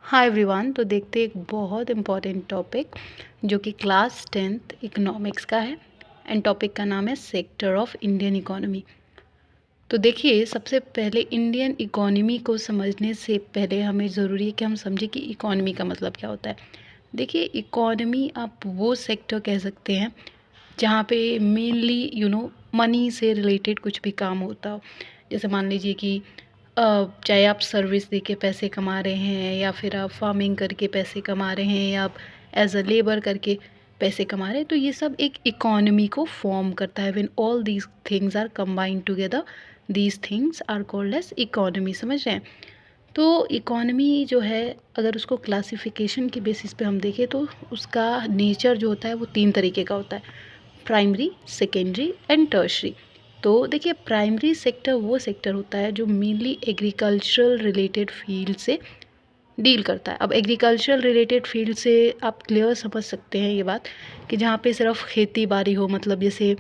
Hi everyone. तो देखते हैं एक बहुत इम्पॉर्टेंट टॉपिक जो कि क्लास 10th इकोनॉमिक्स का है एंड टॉपिक का नाम है सेक्टर ऑफ इंडियन इकोनॉमी। तो देखिए, सबसे पहले इंडियन इकोनॉमी को समझने से पहले हमें ज़रूरी है कि हम समझें कि इकोनॉमी का मतलब क्या होता है। देखिए, इकोनॉमी आप वो सेक्टर कह सकते हैं जहाँ पे मेनली मनी से रिलेटेड कुछ भी काम होता हो। जैसे मान लीजिए कि चाहे आप सर्विस दे के पैसे कमा रहे हैं या फिर आप फार्मिंग करके पैसे कमा रहे हैं या आप एज अ लेबर करके पैसे कमा रहे हैं, तो ये सब एक इकोनॉमी को फॉर्म करता है। When all these things are combined together, these things are called as economy. समझ रहे हैं? तो इकोनॉमी जो है, अगर उसको क्लासिफिकेशन के बेसिस पे हम देखें तो उसका नेचर जो होता है वो 3 तरीके का होता है: प्राइमरी, सेकेंडरी एंड टर्शरी। तो देखिए, प्राइमरी सेक्टर वो सेक्टर होता है जो मेनली एग्रीकल्चरल रिलेटेड फील्ड से डील करता है। अब एग्रीकल्चरल रिलेटेड फील्ड से आप क्लियर समझ सकते हैं ये बात कि जहाँ पे सिर्फ खेती बाड़ी हो, मतलब जैसे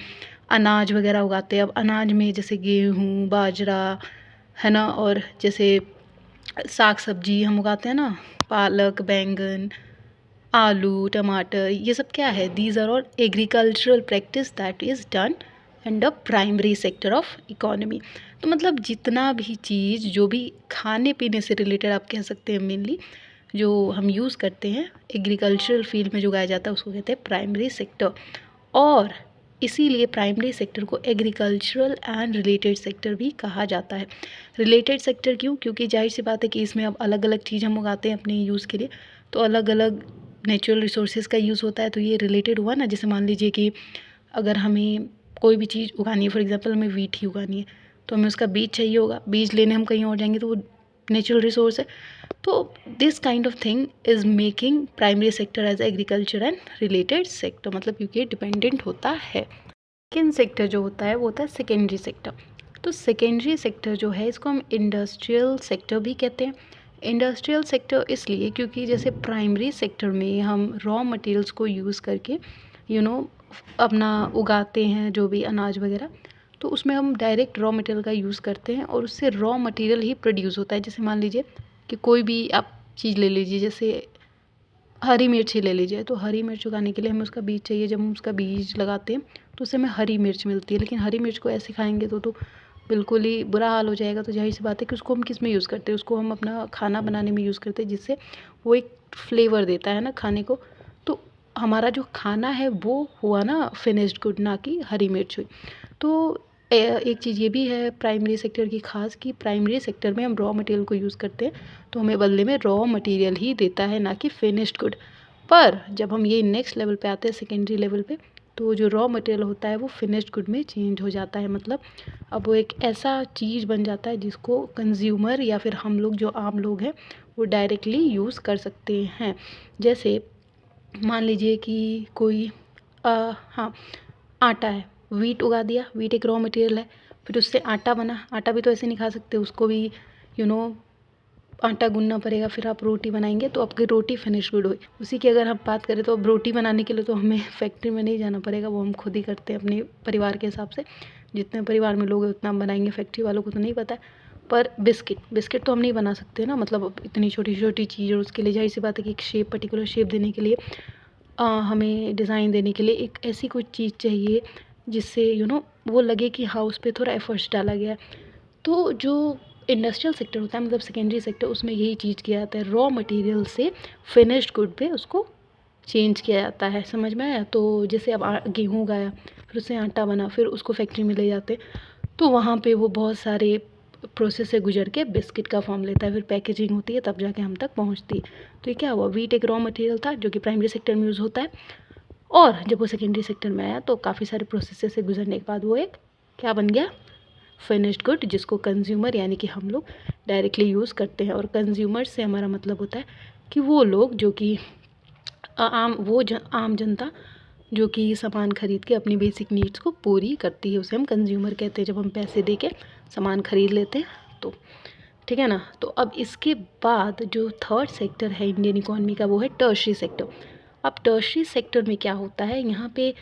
अनाज वगैरह उगाते हैं। अब अनाज में जैसे गेहूँ, बाजरा है ना, और जैसे साग सब्जी हम उगाते हैं ना, पालक, बैंगन, आलू, टमाटर, ये सब क्या है? These are all agricultural practice that is done in the primary sector of economy. तो मतलब जितना भी चीज़ जो भी खाने पीने से रिलेटेड आप कह सकते हैं, मेनली जो हम यूज़ करते हैं एग्रीकल्चरल फील्ड में जो उगाया जाता है उसको कहते हैं प्राइमरी सेक्टर। और इसीलिए प्राइमरी सेक्टर को एग्रीकल्चरल एंड रिलेटेड सेक्टर भी कहा जाता है। रिलेटेड सेक्टर क्यों? क्योंकि जाहिर सी बात है कि इसमें अब अलग अलग चीज़ हम उगाते हैं अपने यूज़ के लिए, तो अलग अलग नेचुरल रिसोर्सेज का यूज़ होता है, तो ये रिलेटेड हुआ ना। जैसे मान लीजिए कि अगर हमें कोई भी चीज़ उगानी है, फॉर एग्जांपल हमें वीट ही उगानी है, तो हमें उसका बीज चाहिए होगा। बीज लेने हम कहीं और जाएंगे तो वो नेचुरल रिसोर्स है। तो this kind of thing is making primary sector as agriculture and related sector, मतलब क्योंकि डिपेंडेंट होता है। सेकेंड सेक्टर जो होता है वो होता है सेकेंडरी सेक्टर। तो सेकेंडरी सेक्टर जो है इसको हम इंडस्ट्रियल सेक्टर भी कहते हैं। इंडस्ट्रियल सेक्टर इसलिए क्योंकि जैसे प्राइमरी सेक्टर में हम रॉ मटेरियल्स को यूज़ करके यू नो अपना उगाते हैं जो भी अनाज वगैरह, तो उसमें हम डायरेक्ट रॉ मटेरियल का यूज़ करते हैं और उससे रॉ मटेरियल ही प्रोड्यूस होता है। जैसे मान लीजिए कि कोई भी आप चीज़ ले लीजिए, जैसे हरी मिर्च ही ले लीजिए, तो हरी मिर्च उगाने के लिए हमें उसका बीज चाहिए। जब हम उसका बीज लगाते हैं तो उससे हमें हरी मिर्च मिलती है, लेकिन हरी मिर्च को ऐसे खाएंगे तो बिल्कुल ही बुरा हाल हो जाएगा। तो जाहिर सी बात है कि उसको हम किस में यूज़ करते हैं, उसको हम अपना खाना बनाने में यूज़ करते हैं, जिससे वो एक फ्लेवर देता है ना खाने को। तो हमारा जो खाना है वो हुआ ना फिनिश्ड गुड, ना कि हरी मिर्च हुई। तो एक चीज़ ये भी है प्राइमरी सेक्टर की खास, कि प्राइमरी सेक्टर में हम रॉ मटेरियल को यूज़ करते हैं तो हमें बदले में रॉ मटेरियल ही देता है, ना कि फिनिश्ड गुड। पर जब हम ये नेक्स्ट लेवल पे आते हैं, सेकेंडरी लेवल पे, तो जो रॉ मटेरियल होता है वो फिनिश्ड गुड में चेंज हो जाता है। मतलब अब वो एक ऐसा चीज़ बन जाता है जिसको कंज्यूमर या फिर हम लोग जो आम लोग हैं वो डायरेक्टली यूज़ कर सकते हैं। जैसे मान लीजिए कि कोई हाँ, आटा है, वीट उगा दिया। वीट एक रॉ मटेरियल है, फिर उससे आटा बना। आटा भी तो ऐसे नहीं खा सकते, उसको भी यू नो आटा गूंदना पड़ेगा, फिर आप रोटी बनाएंगे तो आपकी रोटी फिनिश गुड हुई। उसी की अगर हम बात करें तो अब रोटी बनाने के लिए तो हमें फैक्ट्री में नहीं जाना पड़ेगा, वो हम खुद ही करते हैं अपने परिवार के हिसाब से। जितने परिवार में लोग हैं उतना हम बनाएंगे, फैक्ट्री वालों को तो नहीं पता है। पर बिस्किट बिस्किट तो हम नहीं बना सकते ना, मतलब अब इतनी छोटी छोटी चीज़, और उसके लिए जाहिर सी बात है कि एक शेप, पर्टिकुलर शेप देने के लिए हमें डिज़ाइन देने के लिए एक ऐसी कोई चीज़ चाहिए जिससे वो लगे कि हाँ उस पर थोड़ा एफर्ट्स डाला गया है। तो जो इंडस्ट्रियल सेक्टर होता है, मतलब सेकेंडरी सेक्टर, उसमें यही चीज़ किया जाता है, रॉ मटेरियल से फिनिश्ड गुड पे उसको चेंज किया जाता है। समझ में आया? तो जैसे अब गेहूँ उगाया, फिर उससे आटा बना, फिर उसको फैक्ट्री में ले जाते, तो वहाँ पे वो बहुत सारे प्रोसेस से गुजर के बिस्किट का फॉर्म लेता है, फिर पैकेजिंग होती है, तब जाके हम तक पहुँचती है। तो ये क्या हुआ, वीट एक रॉ मटेरियल था जो कि प्राइमरी सेक्टर में यूज़ होता है, और जब वो सेकेंडरी सेक्टर में आया तो काफ़ी सारे प्रोसेस से गुजरने के बाद वो एक क्या बन गया, फिनिश्ड गुड, जिसको कंज्यूमर यानी कि हम लोग डायरेक्टली यूज़ करते हैं। और कंज्यूमर से हमारा मतलब होता है कि वो लोग जो कि आम जनता जो कि सामान खरीद के अपनी बेसिक नीड्स को पूरी करती है, उसे हम कंज्यूमर कहते हैं। जब हम पैसे दे के सामान खरीद लेते हैं तो, ठीक है ना। तो अब इसके बाद जो थर्ड सेक्टर है इंडियन इकोनॉमी का वो है टर्शरी सेक्टर। अब टर्शरी सेक्टर में क्या होता है, यहाँ पे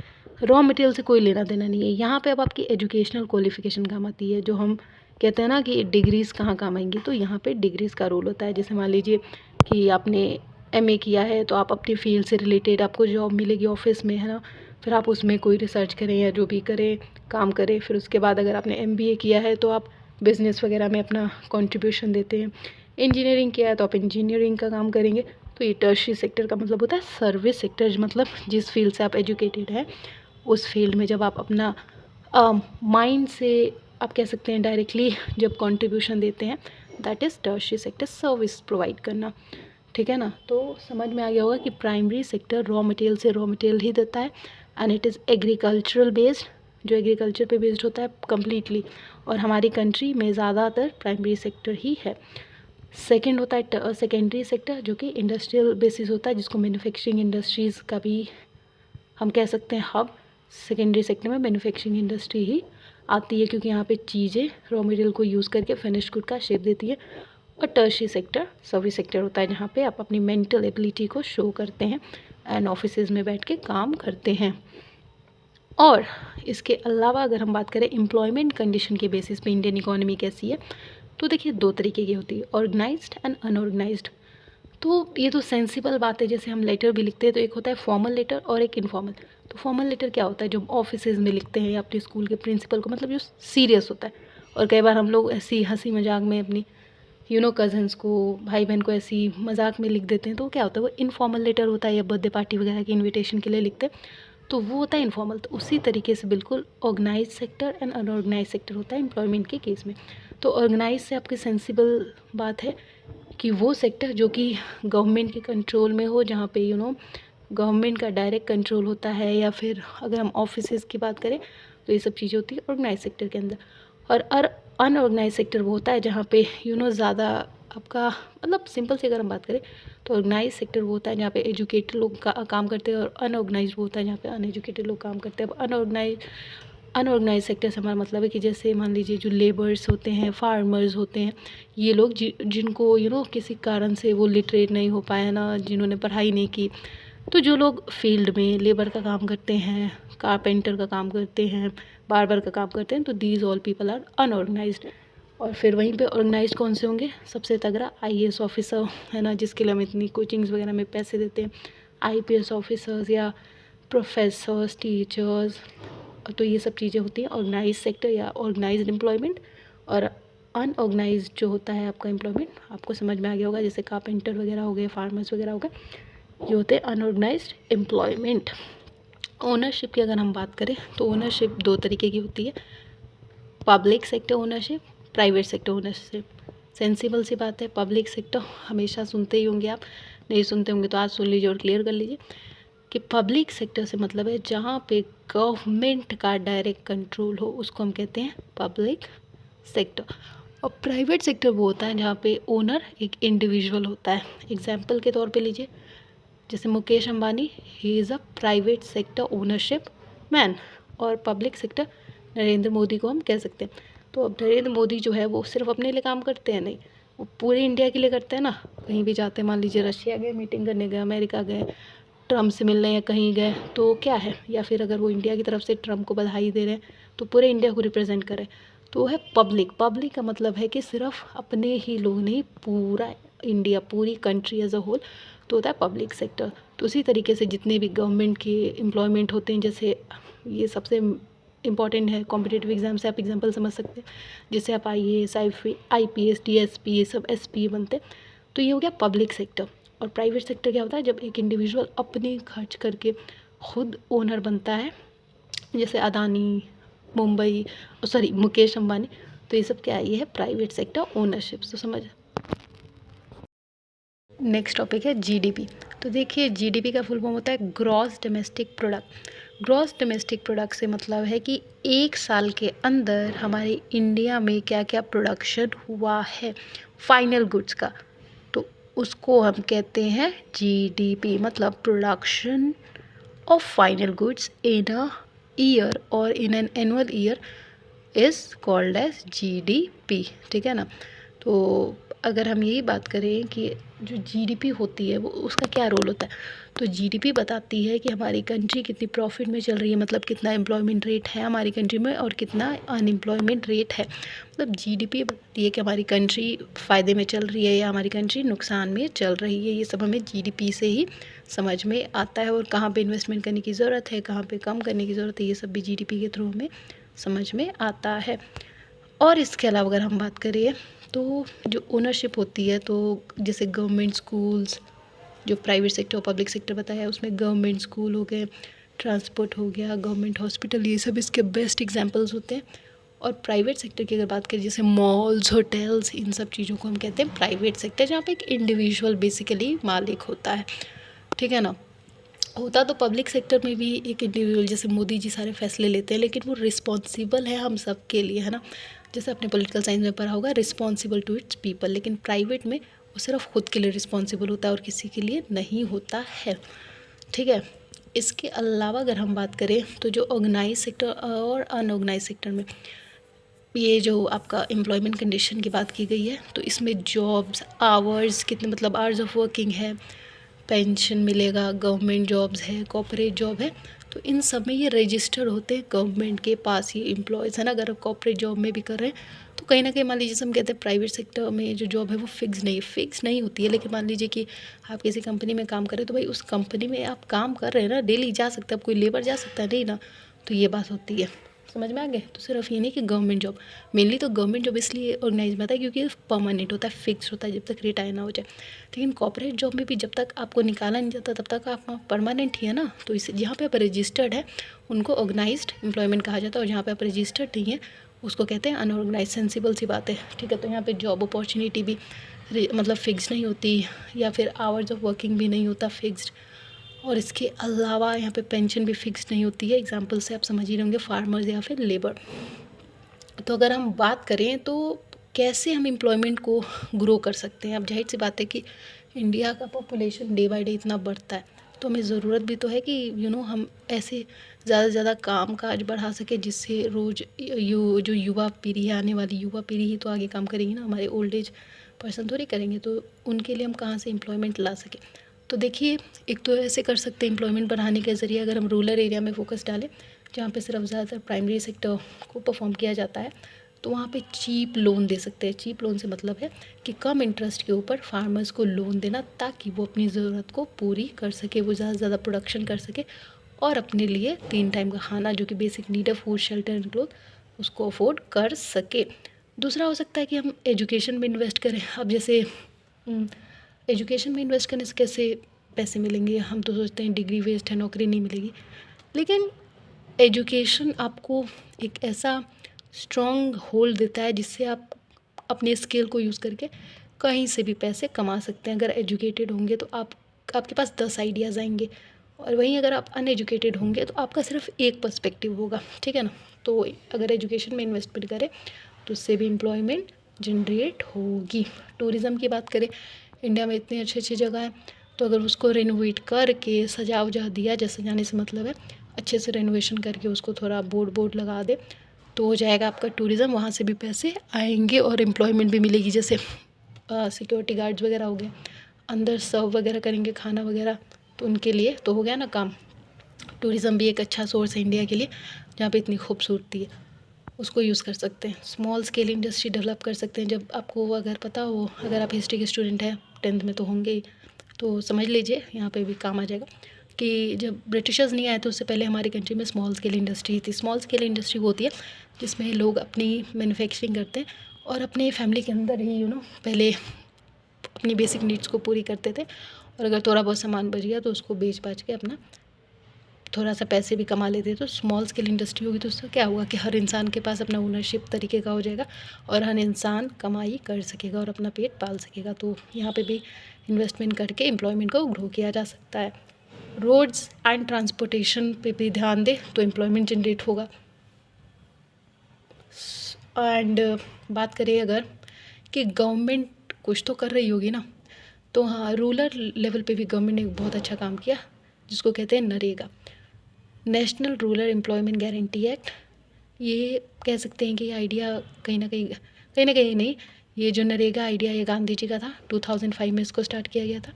रॉ मटेरियल से कोई लेना देना नहीं है। यहाँ पे अब आपकी एजुकेशनल क्वालिफिकेशन काम आती है, जो हम कहते हैं ना कि डिग्रीज़ कहाँ काम आएंगी, तो यहाँ पे डिग्रीज़ का रोल होता है। जैसे मान लीजिए कि आपने एमए किया है तो आप अपनी फील्ड से रिलेटेड आपको जॉब मिलेगी ऑफिस में, है ना, फिर आप उसमें कोई रिसर्च करें या जो भी करें काम करें। फिर उसके बाद अगर आपने एमबीए किया है तो आप बिज़नेस वगैरह में अपना कंट्रीब्यूशन देते हैं। इंजीनियरिंग किया है तो आप इंजीनियरिंग का काम करेंगे। तो ये टर्शियरी सेक्टर का मतलब होता है सर्विस सेक्टर, मतलब जिस फील्ड से आप एजुकेटेड हैं उस फील्ड में जब आप अपना माइंड से, आप कह सकते हैं डायरेक्टली जब कंट्रीब्यूशन देते हैं, that is tertiary sector, service provide करना। ठीक है ना। तो समझ में आ गया होगा कि प्राइमरी सेक्टर रॉ मटेरियल से रॉ मटेरियल ही देता है and it is agricultural based, जो एग्रीकल्चर पे बेस्ड होता है कम्प्लीटली, और हमारी कंट्री में ज़्यादातर प्राइमरी सेक्टर ही है। सेकेंड होता है सेकेंडरी सेक्टर, जो कि इंडस्ट्रियल बेसिस होता है, जिसको मैन्युफैक्चरिंग इंडस्ट्रीज़ का भी हम कह सकते हैं हब। सेकेंडरी सेक्टर में मैन्युफैक्चरिंग इंडस्ट्री ही आती है, क्योंकि यहाँ पे चीज़ें रॉ मटेरियल को यूज़ करके फिनिश्ड गुड का शेप देती है। और टर्शियरी सेक्टर सर्विस सेक्टर होता है, जहाँ पे आप अपनी मेंटल एबिलिटी को शो करते हैं एंड ऑफिसेज में बैठ के काम करते हैं। और इसके अलावा अगर हम बात करें एम्प्लॉयमेंट कंडीशन के बेसिस पे इंडियन इकोनॉमी कैसी है, तो देखिए दो तरीके की होती है, ऑर्गेनाइज्ड एंड अनऑर्गेनाइज्ड। तो ये तो सेंसिबल बात है, जैसे हम लेटर भी लिखते हैं तो एक होता है फॉर्मल लेटर और एक इनफॉर्मल। तो फॉर्मल लेटर क्या होता है, जो ऑफिसेज में लिखते हैं या अपने स्कूल के प्रिंसिपल को, मतलब जो सीरियस होता है। और कई बार हम लोग ऐसी हंसी मजाक में अपनी कज़न्स को, भाई बहन को ऐसी मजाक में लिख देते हैं, तो क्या होता है वो इनफॉर्मल लेटर होता है, या बर्थडे पार्टी वगैरह की इन्विटेशन के लिए लिखते हैं, तो वो होता है इनफॉर्मल। तो उसी तरीके से बिल्कुल organise sector and unorganise sector होता है एम्प्लॉयमेंट के केस में। तो ऑर्गेनाइज से आपकी सेंसिबल बात है कि वो सेक्टर जो कि गवर्नमेंट के कंट्रोल में हो, जहाँ पे गवर्नमेंट का डायरेक्ट कंट्रोल होता है, या फिर अगर हम ऑफिसेज़ की बात करें तो ये सब चीज़ें होती है ऑर्गेनाइज सेक्टर के अंदर। और अनऑर्गेनाइज सेक्टर वो होता है जहाँ पे ज़्यादा आपका, मतलब सिंपल से अगर हम बात करें तो ऑर्गेनाइज सेक्टर वो होता है जहाँ पे एजुकेटेड लोग काम करते हैं, और अनऑर्गेनाइज वो होता है जहाँ पे अनएजुकेटेड लोग काम करते हैं। अब अनऑर्गेनाइज सेक्टर से हमारा मतलब है कि जैसे मान लीजिए जो लेबर्स होते हैं, फार्मर्स होते हैं, ये लोग जिनको किसी कारण से वो लिटरेट नहीं हो पाए ना, जिन्होंने पढ़ाई नहीं की, तो जो लोग फील्ड में लेबर का काम करते हैं, कारपेंटर का काम करते हैं, बार्बर का काम करते हैं, तो these all people are unorganized. और फिर वहीं पे ऑर्गेनाइज्ड कौन से होंगे, सबसे तगड़ा आईएएस ऑफिसर, है ना, जिसके लिए हम इतनी कोचिंग्स वगैरह में पैसे देते हैं, आईपीएस ऑफिसर्स या प्रोफेसर्स, टीचर्स। तो ये सब चीज़ें होती हैं ऑर्गेनाइज सेक्टर या ऑर्गेनाइज्ड एम्प्लॉयमेंट। और अनऑर्गेनाइज जो होता है आपका एम्प्लॉयमेंट, आपको समझ में आ गया होगा, जैसे कारपेंटर वगैरह हो गए, फार्मर्स वगैरह हो गए, ये होते हैं अनऑर्गेनाइज्ड एम्प्लॉयमेंट। ओनरशिप की अगर हम बात करें तो ओनरशिप दो तरीके की होती है, public sector ownership, private sector ownership. Sensible सी बात है, पब्लिक सेक्टर हमेशा सुनते ही होंगे आप, नहीं सुनते होंगे तो आज सुन लीजिए और क्लियर कर लीजिए कि पब्लिक सेक्टर से मतलब है जहाँ पे गवर्नमेंट का डायरेक्ट कंट्रोल हो, उसको हम कहते हैं पब्लिक सेक्टर। और प्राइवेट सेक्टर वो होता है जहाँ पे ओनर एक इंडिविजुअल होता है। एग्जाम्पल के तौर पे लीजिए, जैसे Mukesh Ambani, he is a private sector ownership man. और पब्लिक सेक्टर नरेंद्र मोदी को हम कह सकते हैं। तो अब नरेंद्र मोदी जो है वो सिर्फ अपने लिए काम करते हैं, नहीं, वो पूरे इंडिया के लिए करते हैं ना। कहीं भी जाते हैं, मान लीजिए रशिया गए, मीटिंग करने गए, अमेरिका गए, ट्रम्प से मिलने या कहीं गए, तो क्या है, या फिर अगर वो इंडिया की तरफ से ट्रम्प को बधाई दे रहे हैं तो पूरे इंडिया को रिप्रेजेंट करें, तो वो है पब्लिक। पब्लिक का मतलब है कि सिर्फ अपने ही लोग नहीं, पूरा इंडिया, पूरी कंट्री एज अ होल, तो होता है पब्लिक सेक्टर। तो उसी तरीके से जितने भी गवर्नमेंट के एम्प्लॉयमेंट होते हैं, जैसे ये सबसे इंपॉर्टेंट है, कॉम्पिटिटिव एग्जाम से आप एग्जांपल समझ सकते हैं, जैसे आप आईएएस, आईपीएस, डीएसपी, ये सब एसपी बनते हैं, तो ये हो गया पब्लिक सेक्टर। और प्राइवेट सेक्टर क्या होता है, जब एक इंडिविजुअल अपने खर्च करके खुद ओनर बनता है, जैसे अदानी, मुकेश अंबानी, तो ये सब क्या है, ये है प्राइवेट सेक्टर ओनरशिप। तो समझ। नेक्स्ट टॉपिक है जीडीपी। तो देखिए जीडीपी का फुल फॉर्म होता है gross domestic product. Gross domestic product से मतलब है कि एक साल के अंदर हमारे इंडिया में क्या क्या प्रोडक्शन हुआ है फाइनल गुड्स का, तो उसको हम कहते हैं जीडीपी, मतलब production of final goods in a year और in an annual year is called as GDP. ठीक है ना। तो अगर हम यही बात करें कि जो जीडीपी होती है वो उसका क्या रोल होता है, तो जीडीपी बताती है कि हमारी कंट्री कितनी प्रॉफिट में चल रही है, मतलब कितना एम्प्लॉयमेंट रेट है हमारी कंट्री में और कितना अनएम्प्लॉयमेंट रेट है। मतलब जीडीपी बताती है कि हमारी कंट्री फ़ायदे में चल रही है या हमारी कंट्री नुकसान में चल रही है। ये सब हमें जीडीपी से ही समझ में आता है, और कहाँ पे इन्वेस्टमेंट करने की ज़रूरत है, कहाँ पे कम करने की ज़रूरत है, ये सब भी जीडीपी के थ्रू हमें समझ में आता है। और इसके अलावा अगर हम बात करें तो जो ओनरशिप होती है, तो जैसे गवर्नमेंट स्कूल्स, जो प्राइवेट सेक्टर और पब्लिक सेक्टर बताया, उसमें गवर्नमेंट स्कूल हो गए, ट्रांसपोर्ट हो गया, गवर्नमेंट हॉस्पिटल, ये सब इसके बेस्ट एग्जांपल्स होते हैं। और प्राइवेट सेक्टर की अगर बात करें, जैसे मॉल्स, होटल्स, इन सब चीज़ों को हम कहते हैं प्राइवेट सेक्टर, जहाँ पे एक इंडिविजुअल बेसिकली मालिक होता है, ठीक है ना। होता तो पब्लिक सेक्टर में भी एक इंडिविजुअल, जैसे मोदी जी सारे फैसले लेते हैं, लेकिन वो रिस्पॉन्सिबल है हम सब के लिए, है ना। जैसे आपने पॉलिटिकल साइंस में पढ़ा होगा, रिस्पॉन्सिबल टू इट्स पीपल। लेकिन प्राइवेट में वो सिर्फ खुद के लिए रिस्पॉन्सिबल होता है और किसी के लिए नहीं होता है, ठीक है। इसके अलावा अगर हम बात करें तो जो ऑर्गेनाइज सेक्टर और अनऑर्गेनाइज सेक्टर में, ये जो आपका एम्प्लॉयमेंट कंडीशन की बात की गई है, तो इसमें जॉब्स, आवर्स कितने, मतलब आवर्स ऑफ वर्किंग है, पेंशन मिलेगा, गवर्नमेंट जॉब्स है, कॉर्पोरेट जॉब है, तो इन सब में ये रजिस्टर्ड होते हैं गवर्नमेंट के पास, ये एम्प्लॉयज़ है ना। अगर आप कॉर्पोरेट जॉब में भी कर रहे हैं तो कहीं ना कहीं मान लीजिए, जैसे हम कहते हैं प्राइवेट सेक्टर में जो जॉब है वो फिक्स नहीं होती है, लेकिन मान लीजिए कि आप किसी कंपनी में काम करें, तो भाई उस कंपनी में आप काम कर रहे हैं ना, डेली जा सकते हैं, आप कोई लेबर जा सकता है नहीं ना, तो ये बात होती है। समझ में आ गए। तो सिर्फ ये नहीं कि गवर्नमेंट जॉब, मेनली तो गवर्नमेंट जॉब इसलिए ऑर्गेनाइज में आता है क्योंकि परमानेंट होता है, फिक्स होता है, जब तक रिटायर ना हो जाए। लेकिन कॉर्पोरेट जॉब में भी जब तक आपको निकाला नहीं जाता तब तक आप परमानेंट ही है ना। तो इस जहाँ पे आप रजिस्टर्ड है उनको ऑर्गेनाइज्ड एम्प्लॉयमेंट कहा जाता है, और जहाँ पे आप रजिस्टर्ड नहीं है उसको कहते हैं अनऑर्गेनाइज। सेंसिबल सी बात है, ठीक है। तो यहाँ पे जॉब अपॉर्चुनिटी भी मतलब फिक्स नहीं होती, या फिर आवर्स ऑफ वर्किंग भी नहीं होता फिक्स्ड, और इसके अलावा यहाँ पे पेंशन भी फिक्स नहीं होती है। एग्जाम्पल से आप समझ ही रहे होंगे, फार्मर्स या फिर लेबर। तो अगर हम बात करें तो कैसे हम एम्प्लॉयमेंट को ग्रो कर सकते हैं। अब जाहिर सी बात है कि इंडिया का पॉपुलेशन डे बाय डे इतना बढ़ता है, तो हमें ज़रूरत भी तो है कि हम ऐसे ज़्यादा से ज़्यादा काम काज बढ़ा सके, जिससे रोज़ जो युवा पीढ़ी है, आने वाली युवा पीढ़ी ही तो आगे काम करेगी ना, हमारे ओल्ड एज पर्सन थोड़ी करेंगे। तो उनके लिए हम कहाँ से एम्प्लॉयमेंट ला सकें। तो देखिए, एक तो ऐसे कर सकते हैं एम्प्लॉयमेंट बढ़ाने के ज़रिए, अगर हम रूरल एरिया में फोकस डालें जहाँ पे सिर्फ ज़्यादातर प्राइमरी सेक्टर को परफॉर्म किया जाता है, तो वहाँ पे चीप लोन दे सकते हैं। चीप लोन से मतलब है कि कम इंटरेस्ट के ऊपर फार्मर्स को लोन देना, ताकि वो अपनी ज़रूरत को पूरी कर सके, वो ज़्यादा से ज़्यादा प्रोडक्शन कर सके और अपने लिए 3 टाइम का खाना, जो कि बेसिक नीड है, फूड, शेल्टर एंड क्लोथ, उसको अफोर्ड कर सके। दूसरा हो सकता है कि हम एजुकेशन में इन्वेस्ट करें। अब जैसे एजुकेशन में इन्वेस्ट करने से कैसे पैसे मिलेंगे, हम तो सोचते हैं डिग्री वेस्ट है, नौकरी नहीं मिलेगी। लेकिन एजुकेशन आपको एक ऐसा स्ट्रॉन्ग होल्ड देता है जिससे आप अपने स्किल को यूज़ करके कहीं से भी पैसे कमा सकते हैं। अगर एजुकेटेड होंगे तो आपके पास 10 आइडियाज़ आएंगे, और वहीं अगर आप अनएजुकेटेड होंगे तो आपका सिर्फ एक पर्सपेक्टिव होगा, ठीक है ना। तो अगर एजुकेशन में इन्वेस्टमेंट करें तो उससे भी एम्प्लॉयमेंट जनरेट होगी। टूरिज़्म की बात करें, इंडिया में इतनी अच्छी अच्छी जगह है, तो अगर उसको रेनोवेट करके सजा वजा दिया जाए, सजाने से मतलब है अच्छे से रेनोवेशन करके उसको थोड़ा बोर्ड लगा दे, तो हो जाएगा आपका टूरिज़्म, वहाँ से भी पैसे आएंगे और एम्प्लॉयमेंट भी मिलेगी। जैसे सिक्योरिटी गार्ड्स वगैरह हो गए, अंदर सर्व वगैरह करेंगे खाना वगैरह, तो उनके लिए तो हो गया ना काम। टूरिज़्म भी एक अच्छा सोर्स है इंडिया के लिए, जहाँ पे इतनी खूबसूरती है, उसको यूज़ कर सकते हैं। स्मॉल स्केल इंडस्ट्री डेवलप कर सकते हैं। जब आपको अगर पता हो, अगर आप हिस्ट्री के स्टूडेंट हैं, 10th में तो होंगे ही, तो समझ लीजिए यहाँ पे भी काम आ जाएगा कि जब ब्रिटिशर्स नहीं आए तो उससे पहले हमारी कंट्री में स्मॉल स्केल इंडस्ट्री थी। स्मॉल स्केल इंडस्ट्री वो होती है जिसमें लोग अपनी मैन्युफैक्चरिंग करते हैं और अपने फैमिली के अंदर ही पहले अपनी बेसिक नीड्स को पूरी करते थे, और अगर थोड़ा बहुत सामान बच गया तो उसको बेच बाच के अपना थोड़ा सा पैसे भी कमा लेते। तो स्मॉल स्केल इंडस्ट्री होगी तो उससे क्या होगा कि हर इंसान के पास अपना ओनरशिप तरीके का हो जाएगा, और हर इंसान कमाई कर सकेगा और अपना पेट पाल सकेगा। तो यहाँ पे भी इन्वेस्टमेंट करके एम्प्लॉयमेंट को ग्रो किया जा सकता है। रोड्स एंड ट्रांसपोर्टेशन पे भी ध्यान दें तो एम्प्लॉयमेंट जनरेट होगा। एंड बात करें अगर कि गवर्नमेंट कुछ तो कर रही होगी ना, तो हाँ, रूरल लेवल पे भी गवर्नमेंट ने बहुत अच्छा काम किया, जिसको कहते हैं NREGA, national rural employment guarantee act. ये कह सकते हैं कि आइडिया कहीं ना कहीं नहीं, ये जो नरेगा आइडिया ये गांधी जी का था, 2005 में इसको स्टार्ट किया गया था।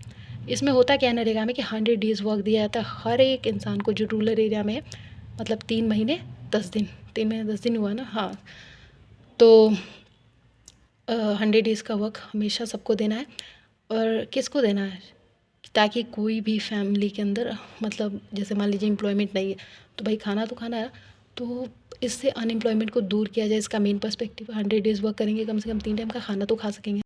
इसमें होता क्या है नरेगा में कि 100 डेज़ वर्क दिया जाता है हर एक इंसान को जो रूरल एरिया में है, मतलब 3 महीने 10 दिन, 3 महीने 10 दिन हुआ ना, हाँ। तो 100 डेज़ का वर्क हमेशा सबको देना है। और किसको देना है, ताकि कोई भी फैमिली के अंदर, मतलब जैसे मान लीजिए एम्प्लॉयमेंट नहीं है तो भाई खाना तो खाना है, तो इससे अनएम्प्लॉयमेंट को दूर किया जाए, इसका मेन पर्सपेक्टिव। 100 डेज़ वर्क करेंगे, कम से कम 3 टाइम का खाना तो खा सकेंगे।